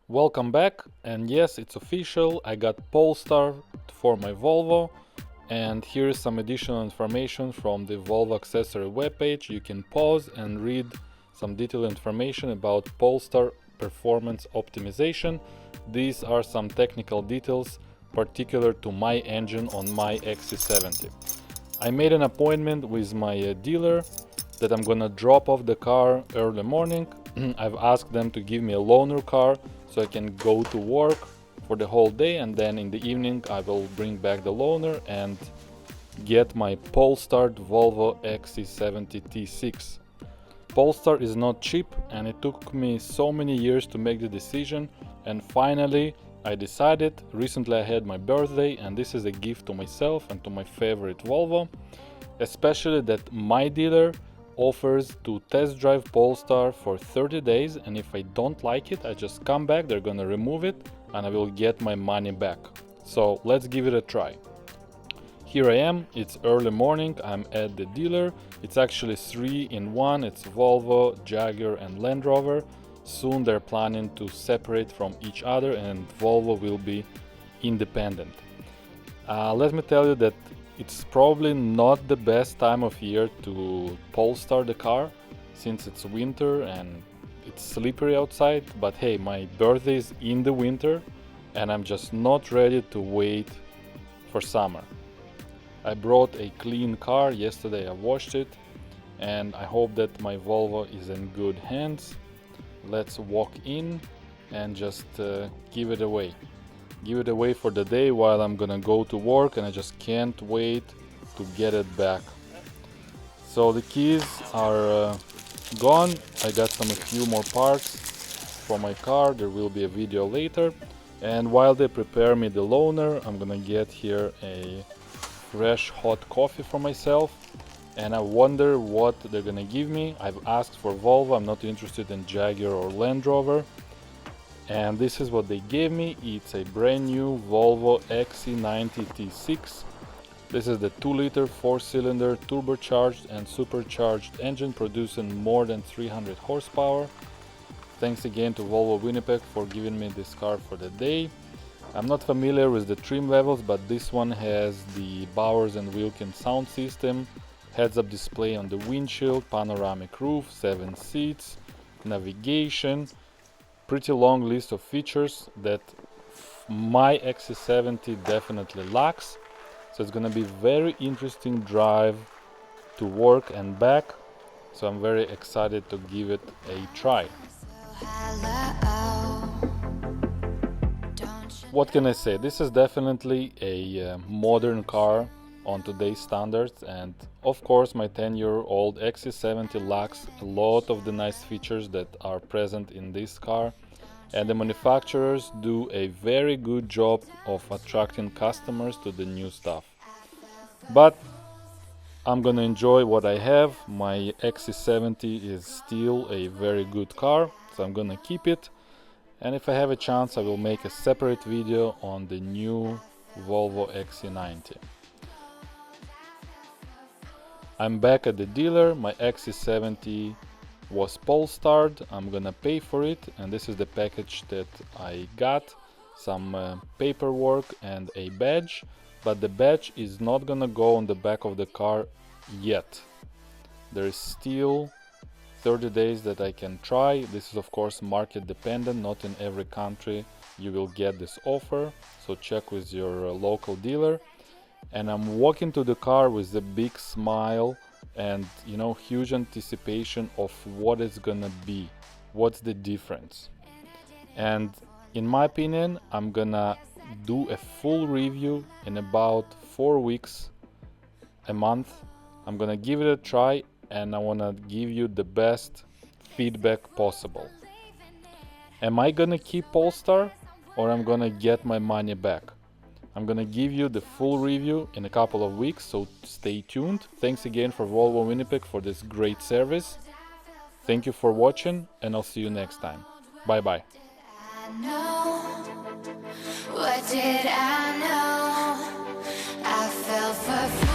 Welcome back, and yes, it's official, I got Polestar for my Volvo, and here is some additional information from the Volvo accessory webpage. You can pause and read some detailed information about Polestar performance optimization. These are some technical details particular to my engine on my XC70. I made an appointment with my dealer that I'm gonna drop off the car early morning. I've asked them to give me a loaner car so I can go to work for the whole day, and then in the evening I will bring back the loaner and get my Polestar Volvo XC70 T6. Polestar is not cheap, and it took me so many years to make the decision, and finally I decided. Recently I had my birthday, and this is a gift to myself and to my favorite Volvo, especially that my dealer offers to test drive Polestar for 30 days, and if I don't like it, I just come back, they're gonna remove it and I will get my money back. So let's give it a try. Here I am, it's early morning, I'm at the dealer. It's actually 3 in 1, it's Volvo, Jaguar and Land Rover. Soon they're planning to separate from each other and Volvo will be independent. Let me tell you that it's probably not the best time of year to Polestar the car, since it's winter and it's slippery outside, but hey, my birthday is in the winter and I'm just not ready to wait for summer. I brought a clean car, yesterday I washed it, and I hope that my Volvo is in good hands. Let's walk in and just give it away. Give it away for the day while I'm gonna go to work, and I just can't wait to get it back. So the keys are gone. I got a few more parts for my car. There will be a video later, and while they prepare me the loaner, I'm gonna get here a fresh hot coffee for myself, and I wonder what they're gonna give me. I've asked for Volvo, I'm not interested in Jaguar or Land Rover. And this is what they gave me. It's a brand new Volvo XC70 T6. This is the 2-liter 4-cylinder turbocharged and supercharged engine producing more than 300 horsepower. Thanks again to Volvo Winnipeg for giving me this car for the day. I'm not familiar with the trim levels, but this one has the Bowers & Wilkins sound system, heads-up display on the windshield, panoramic roof, 7 seats, navigation. Pretty long list of features that my XC70 definitely lacks. So it's gonna be very interesting drive to work and back. So I'm very excited to give it a try. What can I say? This is definitely a modern car on today's standards, and of course my 10-year-old XC70 lacks a lot of the nice features that are present in this car, and the manufacturers do a very good job of attracting customers to the new stuff. But I'm gonna enjoy what I have. My XC70 is still a very good car, so I'm gonna keep it, and if I have a chance I will make a separate video on the new Volvo XC90. I'm back at the dealer. My XC70 was Polestar'd. I'm gonna pay for it, and this is the package that I got. Some paperwork and a badge, but the badge is not gonna go on the back of the car yet. There is still 30 days that I can try. This is of course market dependent, not in every country you will get this offer, so check with your local dealer. And I'm walking to the car with a big smile and, you know, huge anticipation of what it's gonna be, what's the difference. And in my opinion, I'm gonna do a full review in about 4 weeks, a month. I'm gonna give it a try, and I wanna give you the best feedback possible. Am I gonna keep Polestar, or I'm gonna get my money back? I'm gonna give you the full review in a couple of weeks, so stay tuned. Thanks again for Volvo Winnipeg for this great service. Thank you for watching, and I'll see you next time. Bye bye. What did I know? I fell for